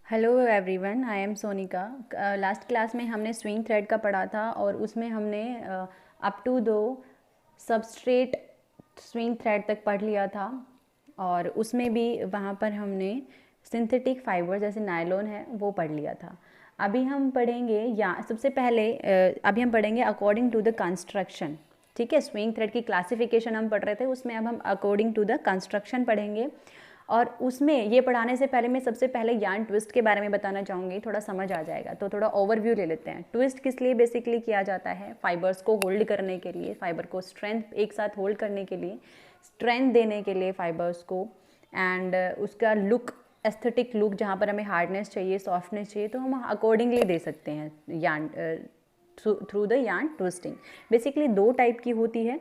Hello everyone, I am Sonika. Last class में हमने swing thread का पढ़ा था और उसमें हमने अप टू दो सबस्ट्रेट स्विंग थ्रेड तक पढ़ लिया था। और उसमें भी वहाँ पर हमने सिंथेटिक फाइबर जैसे नायलॉन है वो पढ़ लिया था। अभी हम पढ़ेंगे या सबसे पहले अभी हम पढ़ेंगे अकॉर्डिंग टू द कंस्ट्रक्शन। ठीक है, स्विंग थ्रेड की क्लासिफिकेशन हम पढ़ रहे थे, उसमें अब हम अकॉर्डिंग टू द कंस्ट्रक्शन पढ़ेंगे। और उसमें ये पढ़ाने से पहले मैं सबसे पहले यार्न ट्विस्ट के बारे में बताना चाहूँगी, थोड़ा समझ आ जाएगा। तो थोड़ा ओवरव्यू ले लेते हैं। ट्विस्ट किस लिए बेसिकली किया जाता है? फाइबर्स को होल्ड करने के लिए, फाइबर को स्ट्रेंथ एक साथ होल्ड करने के लिए, स्ट्रेंथ देने के लिए फाइबर्स को, एंड उसका लुक, एस्थेटिक लुक, जहाँ पर हमें हार्डनेस चाहिए, सॉफ्टनेस चाहिए, तो हम अकॉर्डिंगली दे सकते हैं yarn through the yarn twisting. Basically दो टाइप की होती है,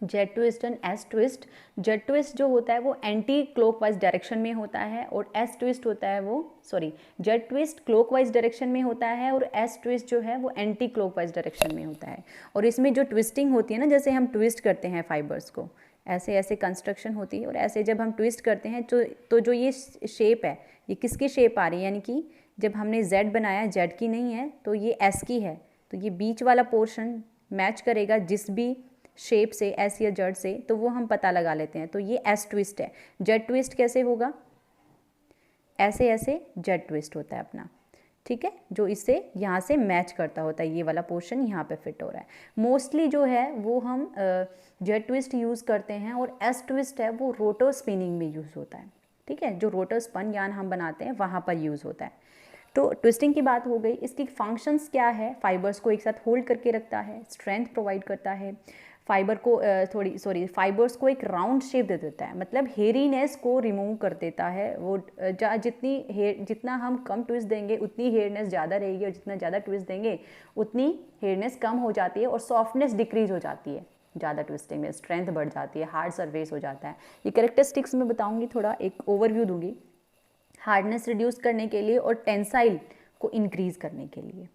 jet twist and S twist. Jet twist जो होता है वो एंटी क्लॉकवाइज डायरेक्शन में होता है, और एस ट्विस्ट होता है वो जेट ट्विस्ट क्लॉकवाइज डायरेक्शन में होता है और एस ट्विस्ट जो है वो एंटी क्लॉकवाइज डायरेक्शन में होता है। और इसमें जो ट्विस्टिंग होती है ना, जैसे हम ट्विस्ट करते हैं फाइबर्स को, ऐसे ऐसे कंस्ट्रक्शन होती है, और ऐसे जब हम ट्विस्ट करते हैं तो जो ये शेप है, ये किसकी शेप आ रही है? यानी कि जब हमने जेड बनाया, जेड की नहीं है तो ये एस की है, तो ये बीच वाला पोर्शन मैच करेगा जिस भी शेप से, एस या जेड से, तो वो हम पता लगा लेते हैं। तो ये एस ट्विस्ट है। जेड ट्विस्ट कैसे होगा? ऐसे ऐसे जेड ट्विस्ट होता है अपना, ठीक है, जो इससे यहाँ से मैच करता होता है, ये वाला पोर्शन यहाँ पे फिट हो रहा है। मोस्टली जो है वो हम जेड ट्विस्ट यूज़ करते हैं, और एस ट्विस्ट है वो रोटर स्पिनिंग में यूज़ होता है। ठीक है, जो रोटर स्पन यार्न हम बनाते हैं वहाँ पर यूज़ होता है। तो ट्विस्टिंग की बात हो गई। इसकी फंक्शंस क्या है? फाइबर्स को एक साथ होल्ड करके रखता है, स्ट्रेंथ प्रोवाइड करता है, फाइबर को फाइबर्स को एक राउंड शेप दे देता है, मतलब हेरीनेस को रिमूव कर देता है। वो जितना हम कम ट्विस्ट देंगे उतनी हेयरनेस ज़्यादा रहेगी, और जितना ज़्यादा ट्विस्ट देंगे उतनी हेयरनेस कम हो जाती है, और सॉफ्टनेस डिक्रीज हो जाती है। ज़्यादा ट्विस्टिंग में स्ट्रेंथ बढ़ जाती है, हार्ड सरफेस हो जाता है। ये कैरेक्टरिस्टिक्स में बताऊँगी, थोड़ा एक ओवरव्यू दूंगी। हार्डनेस रिड्यूस करने के लिए और टेंसाइल को इंक्रीज करने के लिए।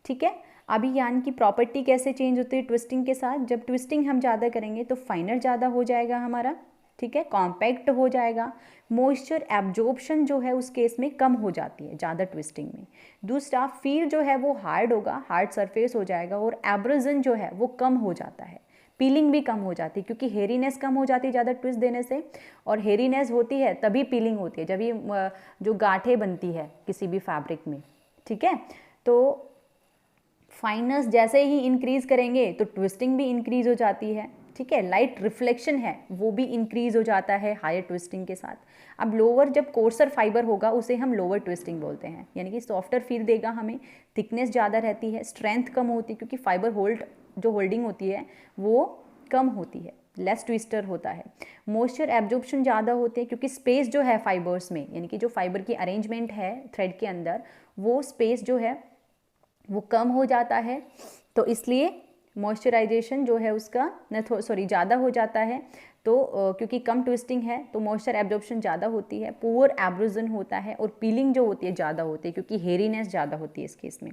ठीक है, अभी यार्न की प्रॉपर्टी कैसे चेंज होती है ट्विस्टिंग के साथ? जब ट्विस्टिंग हम ज़्यादा करेंगे तो फाइनर ज़्यादा हो जाएगा हमारा, ठीक है, कॉम्पैक्ट हो जाएगा। मॉइस्चर एब्जॉर्प्शन जो है उस केस में कम हो जाती है ज़्यादा ट्विस्टिंग में। दूसरा, फील जो है वो हार्ड होगा, हार्ड सरफेस हो जाएगा, और एब्रेजन जो है वो कम हो जाता है, पीलिंग भी कम हो जाती है, क्योंकि हेरीनेस कम हो जाती है ज़्यादा ट्विस्ट देने से। और हेरीनेस होती है तभी पीलिंग होती है, जब ये जो गांठें बनती है किसी भी फैब्रिक में। ठीक है, तो फाइननेस जैसे ही इंक्रीज करेंगे तो ट्विस्टिंग भी इंक्रीज हो जाती है। ठीक है, लाइट रिफ्लेक्शन है वो भी इंक्रीज हो जाता है हायर ट्विस्टिंग के साथ। अब लोअर, जब कोर्सर फाइबर होगा उसे हम लोअर ट्विस्टिंग बोलते हैं, यानी कि सॉफ्टर फील देगा हमें, थिकनेस ज़्यादा रहती है, स्ट्रेंथ कम होती है, क्योंकि फाइबर होल्डिंग होती है वो कम होती है, लेस ट्विस्टर होता है। मॉइस्चर एब्जॉर्प्शन ज़्यादा होते हैं, क्योंकि स्पेस जो है फाइबर्स में, यानी कि जो फाइबर की अरेंजमेंट है थ्रेड के अंदर, वो स्पेस जो है वो कम हो जाता है, तो इसलिए मॉइस्चराइजेशन जो है उसका ज़्यादा हो जाता है। तो क्योंकि कम ट्विस्टिंग है तो मॉइस्चर एब्जॉर्प्शन ज़्यादा होती है, पुअर एब्रोजन होता है, और पीलिंग जो होती है ज़्यादा होती है, क्योंकि हेरीनेस ज़्यादा होती है इस केस में।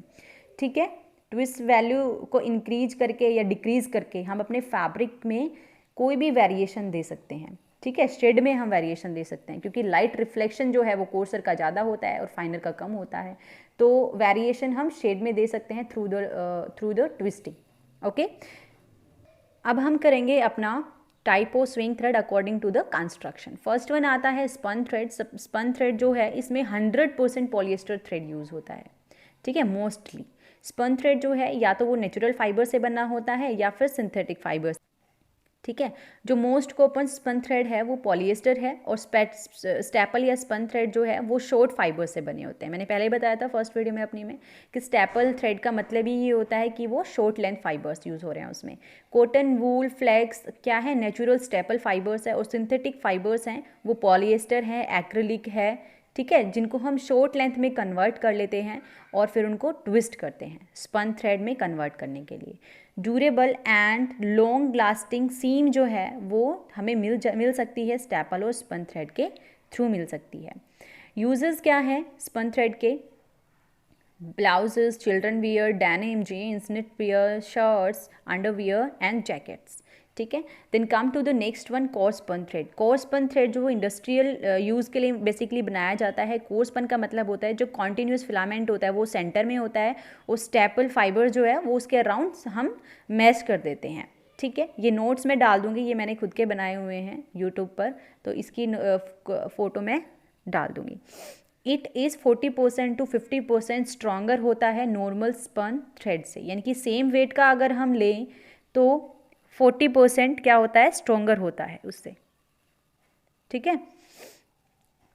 ठीक है, ट्विस्ट वैल्यू को इंक्रीज करके या डिक्रीज करके हम अपने फैब्रिक में कोई भी वेरिएशन दे सकते हैं। ठीक है, शेड में हम वेरिएशन दे सकते हैं, क्योंकि लाइट रिफ्लेक्शन जो है वो कोर्सर का ज़्यादा होता है और फाइनर का कम होता है, तो वेरिएशन हम शेड में दे सकते हैं थ्रू द ट्विस्टिंग। ओके, अब हम करेंगे अपना type of sewing thread according to the construction. First one आता है स्पन थ्रेड। स्पन थ्रेड जो है इसमें 100% पॉलिएस्टर थ्रेड यूज़ होता है। ठीक है, मोस्टली स्पन थ्रेड जो है या तो वो नेचुरल फाइबर से बना होता है या फिर सिंथेटिक फाइबर। ठीक है, जो मोस्ट कॉमन स्पन थ्रेड है वो पॉलिएस्टर है, और स्टेपल या स्पन थ्रेड जो है वो शॉर्ट फाइबर से बने होते हैं। मैंने पहले ही बताया था फर्स्ट वीडियो में अपनी में कि स्टेपल थ्रेड का मतलब ही ये होता है कि वो शॉर्ट लेंथ फाइबर्स यूज़ हो रहे हैं उसमें। कॉटन, वूल, फ्लैक्स क्या है? नेचुरल स्टेपल फाइबर्स है, और सिंथेटिक फाइबर्स हैं वो पॉलिएस्टर है, एक्रिलिक है, ठीक है, जिनको हम शॉर्ट लेंथ में कन्वर्ट कर लेते हैं और फिर उनको ट्विस्ट करते हैं स्पन थ्रेड में कन्वर्ट करने के लिए। Durable and long lasting seam जो है वो हमें मिल सकती है स्टेपल और स्पन थ्रेड के थ्रू मिल सकती है। यूजेस क्या है स्पन थ्रेड के? Blouses, children wear, denim, jeans, knit wear, shirts, underwear and jackets. ठीक है। Then come to the next one, core spun thread. Core spun thread जो इंडस्ट्रियल यूज़ के लिए बेसिकली बनाया जाता है। कोर्सपन का मतलब होता है जो कॉन्टिन्यूस फिलामेंट होता है वो सेंटर में होता है, वो स्टेपल फाइबर जो है वो उसके अराउंड हम मैश कर देते हैं, ठीक है। ये नोट्स में डाल दूंगी, ये मैंने खुद के बनाए हुए हैं यूट्यूब पर, तो इसकी फ़ोटो मैं डाल दूंगी। इट इज़ 40% टू 50% स्ट्रॉन्गर होता है नॉर्मल स्पन थ्रेड से, यानी कि सेम वेट का अगर हम लें तो 40% क्या होता है, स्ट्रॉन्गर होता है उससे, ठीक है।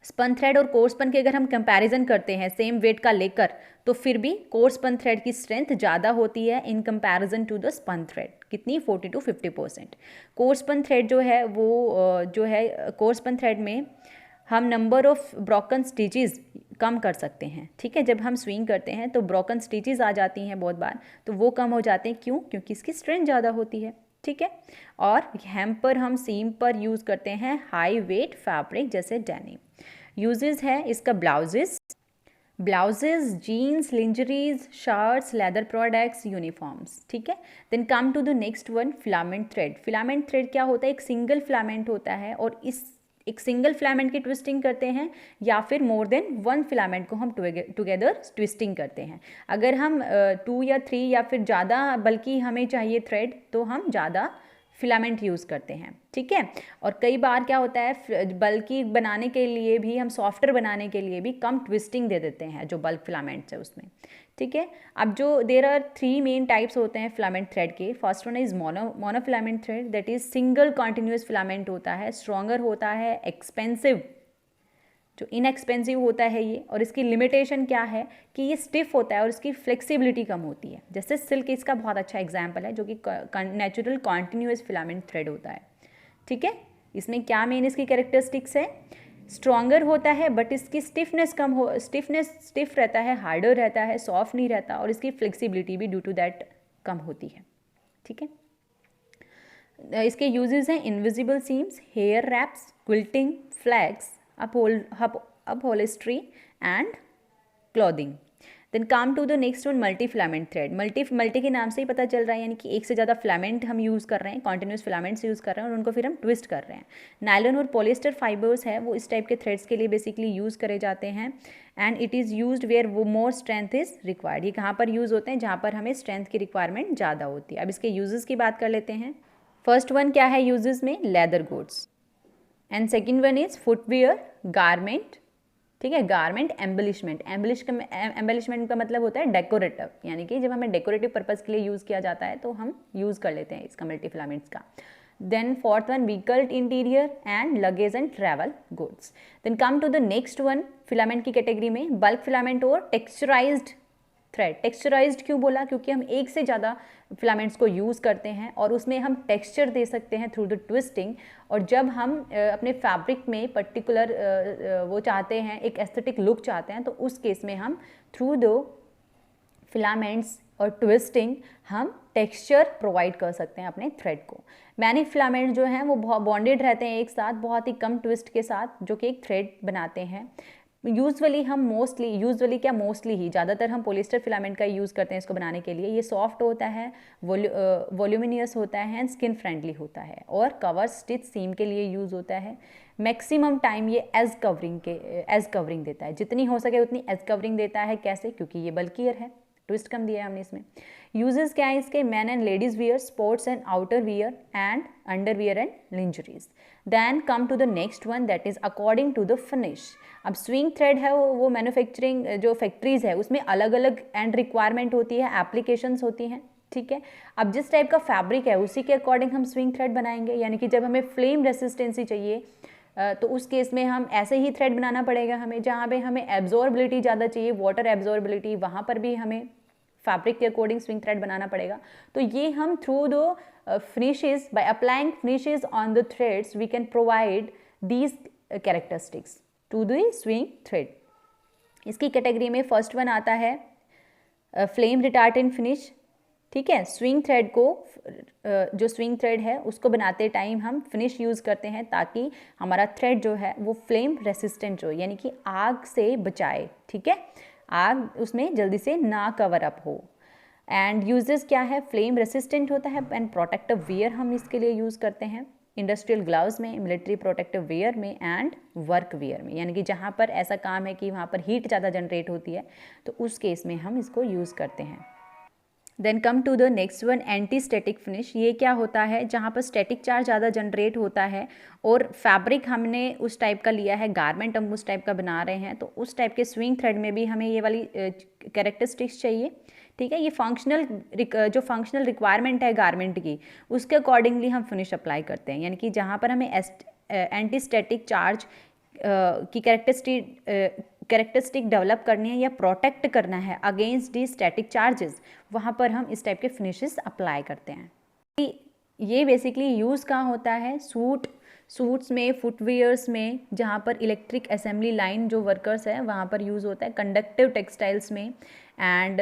स्पन थ्रेड और कोर्स स्पन के अगर हम कंपैरिजन करते हैं सेम वेट का लेकर, तो फिर भी कोर्स स्पन थ्रेड की स्ट्रेंथ ज़्यादा होती है in comparison to the spun thread. कितनी, 40 टू 50%। कोर्स स्पन थ्रेड जो है वो जो है कोर्स स्पन थ्रेड में हम नंबर ऑफ ब्रोकन स्टिचेस कम कर सकते हैं, ठीक है। जब हम स्विंग करते हैं तो ब्रोकन स्टिचेस आ जाती हैं बहुत बार, तो वो कम हो जाते हैं। क्यों? क्योंकि इसकी स्ट्रेंथ ज़्यादा होती है, ठीक है। और हेम पर हम सीम पर यूज़ करते हैं हाई वेट फैब्रिक जैसे डेनिम। यूजेस है इसका blouses, jeans, lingeries, shirts, leather products, uniforms, ठीक है। Then come to the next one, filament thread. Filament thread क्या होता है, एक सिंगल फिलामेंट होता है और इस एक सिंगल फिलामेंट की ट्विस्टिंग करते हैं या फिर मोर देन वन फिलामेंट को हम टुगेदर ट्विस्टिंग करते हैं। अगर हम 2 या 3 या फिर ज़्यादा बल्कि हमें चाहिए थ्रेड, तो हम ज़्यादा फिलामेंट यूज़ करते हैं, ठीक है। और कई बार क्या होता है, बल्कि बनाने के लिए भी हम सॉफ्टर बनाने के लिए भी कम ट्विस्टिंग दे देते हैं जो बल्क फिलामेंट्स है उसमें, ठीक है। अब जो देयर आर 3 मेन टाइप्स होते हैं फिलामेंट थ्रेड के। First one is monofilament thread, that is single continuous filament होता है, स्ट्रॉन्गर होता है, एक्सपेंसिव, जो इनएक्सपेंसिव होता है ये। और इसकी लिमिटेशन क्या है कि ये स्टिफ होता है और इसकी फ्लेक्सिबिलिटी कम होती है। जैसे सिल्क इसका बहुत अच्छा एग्जाम्पल है, जो कि नेचुरल कॉन्टिन्यूस फिलामेंट थ्रेड होता है, ठीक है। इसमें क्या मेन इसकी कैरेक्टरिस्टिक्स है, स्ट्रॉन्गर होता है बट इसकी स्टिफनेस कम हो, स्टिफ रहता है, हार्डर रहता है, सॉफ्ट नहीं रहता, और इसकी फ्लेक्सिबिलिटी भी ड्यू टू दैट कम होती है, ठीक है। इसके यूजेस हैं invisible seams, hair wraps, quilting, flags, upholstery and clothing. Then come to the next one, multi filament thread. Multi के नाम से ही पता चल रहा है, यानी कि एक से ज़्यादा फिलामेंट हम यूज़ कर रहे हैं, कॉन्टिन्यूस फिलामेंट्स यूज़ कर रहे हैं और उनको फिर हम ट्विस्ट कर रहे हैं। नायलॉन और पॉलिएस्टर फाइबर्स है वो इस टाइप के थ्रेड्स के लिए बेसिकली यूज़ करे जाते हैं, and it is used where वो मोर स्ट्रेंथ इज़ रिक्वायर्ड। ये कहाँ पर यूज़ होते हैं, जहाँ पर हमें स्ट्रेंथ की रिक्वायरमेंट ज़्यादा होती है। अब इसके यूजेस की बात कर लेते हैं। फर्स्ट वन क्या है यूजेस में, leather goods, and second one is footwear, garment, ठीक है। गारमेंट, एम्बलिशमेंट का मतलब होता है डेकोरेटिव, यानी कि जब हमें डेकोरेटिव पर्पज़ के लिए यूज़ किया जाता है तो हम यूज़ कर लेते हैं इसका मल्टी फिलामेंट्स का। Then fourth one, vehicle interior and luggage and travel goods. Then come to the next one, filament की कैटेगरी में बल्क फिलामेंट और टेक्सचराइज्ड थ्रेड। टेक्सचराइज्ड क्यों बोला, क्योंकि हम एक से ज़्यादा फिलामेंट्स को यूज़ करते हैं और उसमें हम टेक्सचर दे सकते हैं थ्रू द ट्विस्टिंग। और जब हम अपने फैब्रिक में पर्टिकुलर वो चाहते हैं, एक एस्थेटिक लुक चाहते हैं, तो उस केस में हम थ्रू द फिलामेंट्स और ट्विस्टिंग हम टेक्सचर प्रोवाइड कर सकते हैं अपने थ्रेड को। मैनी फिलामेंट जो हैं वो बॉन्डेड रहते हैं एक साथ, बहुत ही कम ट्विस्ट के साथ, जो कि एक थ्रेड बनाते हैं। यूजुअली मोस्टली ज़्यादातर हम पॉलिएस्टर फिलामेंट का यूज़ करते हैं इसको बनाने के लिए। ये सॉफ्ट होता है, वॉल्यूमिनियस होता है एंड स्किन फ्रेंडली होता है, और कवर स्टिच सीम के लिए यूज़ होता है। मैक्सिमम टाइम ये एज कवरिंग देता है, जितनी हो सके उतनी एज कवरिंग देता है। कैसे? क्योंकि ये बल्कियर है, ट्विस्ट कम दिया है हमने इसमें। यूजेस क्या है इसके, man and ladies wear, sports and outer wear and under wear and lingeries. Then come to the next one, that is according to the finish. अब स्विंग थ्रेड है वो मैन्युफैक्चरिंग जो फैक्ट्रीज है उसमें अलग अलग एंड रिक्वायरमेंट होती है, एप्लीकेशंस होती हैं, ठीक है। अब जिस टाइप का फैब्रिक है उसी के अकॉर्डिंग हम स्विंग थ्रेड बनाएंगे, यानी कि जब हमें फ्लेम रेसिस्टेंसी चाहिए तो उस केस में हम ऐसे ही थ्रेड बनाना पड़ेगा हमें। जहाँ पे हमें एब्जॉर्बिलिटी ज़्यादा चाहिए, वाटर एब्जॉर्बिलिटी, वहाँ पर भी हमें फैब्रिक के अकॉर्डिंग स्विंग थ्रेड बनाना पड़ेगा। तो ये हम through the finishes, by applying finishes on the threads, we can provide these characteristics to the sewing thread. इसकी कैटेगरी में फर्स्ट वन आता है फ्लेम रिटार्डेंट फिनिश, ठीक है। स्विंग थ्रेड को जो स्विंग थ्रेड है उसको बनाते टाइम हम फिनिश यूज़ करते हैं ताकि हमारा थ्रेड जो है वो फ्लेम रेसिस्टेंट हो, यानी कि आग से बचाए, ठीक है, आग उसमें जल्दी से ना कवर अप हो। एंड यूजेस क्या है, फ्लेम रेसिस्टेंट होता है एंड प्रोटेक्टिव वियर हम इसके लिए यूज़ करते हैं इंडस्ट्रियल ग्लव्स में, मिलिट्री प्रोटेक्टिव वियर में एंड वर्क वियर में, यानी कि जहाँ पर ऐसा काम है कि वहाँ पर हीट ज़्यादा जनरेट होती है तो उस केस में हम इसको यूज़ करते हैं। Then come to the next one, anti static finish. ये क्या होता है, जहाँ पर स्टैटिक चार्ज ज़्यादा जनरेट होता है और फैब्रिक हमने उस टाइप का लिया है, गारमेंट हम उस टाइप का बना रहे हैं, तो उस टाइप के स्विंग थ्रेड में भी हमें ये वाली कैरेक्टरिस्टिक्स चाहिए। ठीक है, ये जो फंक्शनल रिक्वायरमेंट है गारमेंट की, उसके अकॉर्डिंगली हम फिनिश अप्लाई करते हैं। यानी कि जहाँ पर हमें एंटी स्टैटिक चार्ज की कैरेक्टरिस्टिक डेवलप करनी है या प्रोटेक्ट करना है अगेंस्ट दी स्टैटिक चार्जेस, वहाँ पर हम इस टाइप के फिनिशेस अप्लाई करते हैं। ये बेसिकली यूज़ कहाँ होता है, सूट्स में, फुटवियर्स में, जहाँ पर इलेक्ट्रिक असेंबली लाइन जो वर्कर्स हैं वहाँ पर यूज़ होता है, कंडक्टिव टेक्सटाइल्स में, एंड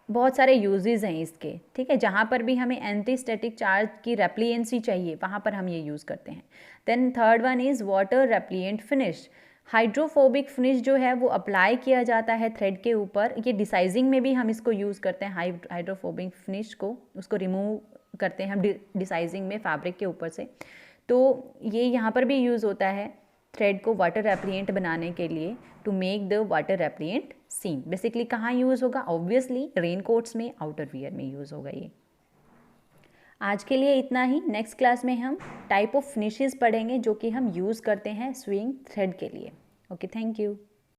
बहुत सारे यूजेस हैं इसके। ठीक है, जहाँ पर भी हमें एंटी स्टैटिक चार्ज की रेप्लिएंसी चाहिए वहाँ पर हम ये यूज़ करते हैं। Then third one is water repellent finish. Hydrophobic finish जो है वो अप्लाई किया जाता है थ्रेड के ऊपर, ये डिसाइजिंग में भी हम इसको यूज़ करते हैं। हाइड्रोफोबिक फिनिश को उसको रिमूव करते हैं हम डिसाइजिंग में फैब्रिक के ऊपर से, तो ये यहाँ पर भी यूज़ होता है थ्रेड को वाटर रेप्लिएंट बनाने के लिए, to make the water repellent seam. Basically कहाँ यूज़ होगा, ऑब्वियसली रेन कोट्स में, आउटर वियर में यूज़ होगा ये। आज के लिए इतना ही। नेक्स्ट क्लास में हम टाइप ऑफ फिनिशेस पढ़ेंगे जो कि हम यूज़ करते हैं स्विंग थ्रेड के लिए। Okay, thank you.